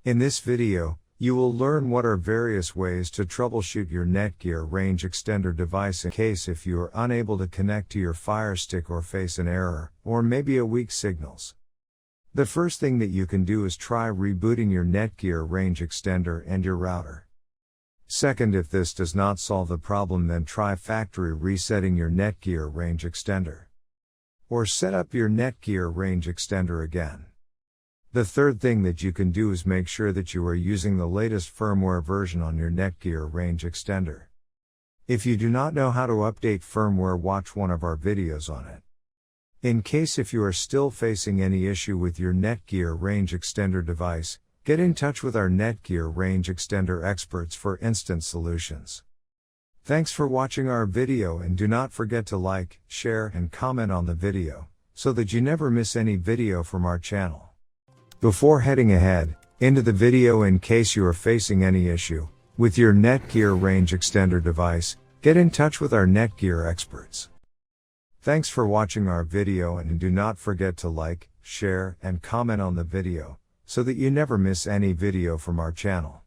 In this video, you will learn what are various ways to troubleshoot your Netgear Range Extender device in case if you are unable to connect to your Firestick or face an error, or maybe a weak signals. The first thing that you can do is try rebooting your Netgear Range Extender and your router. Second, if this does not solve the problem, then try factory resetting your Netgear Range Extender. Or set up your Netgear Range Extender again. The third thing that you can do is make sure that you are using the latest firmware version on your Netgear Range Extender. If you do not know how to update firmware, watch one of our videos on it. In case if you are still facing any issue with your Netgear Range Extender device, get in touch with our Netgear Range Extender experts for instant solutions. Thanks for watching our video, and do not forget to like, share and comment on the video, so that you never miss any video from our channel. Before heading ahead into the video, in case you are facing any issue with your Netgear Range Extender device, get in touch with our Netgear experts. Thanks for watching our video, and do not forget to like, share and comment on the video, so that you never miss any video from our channel.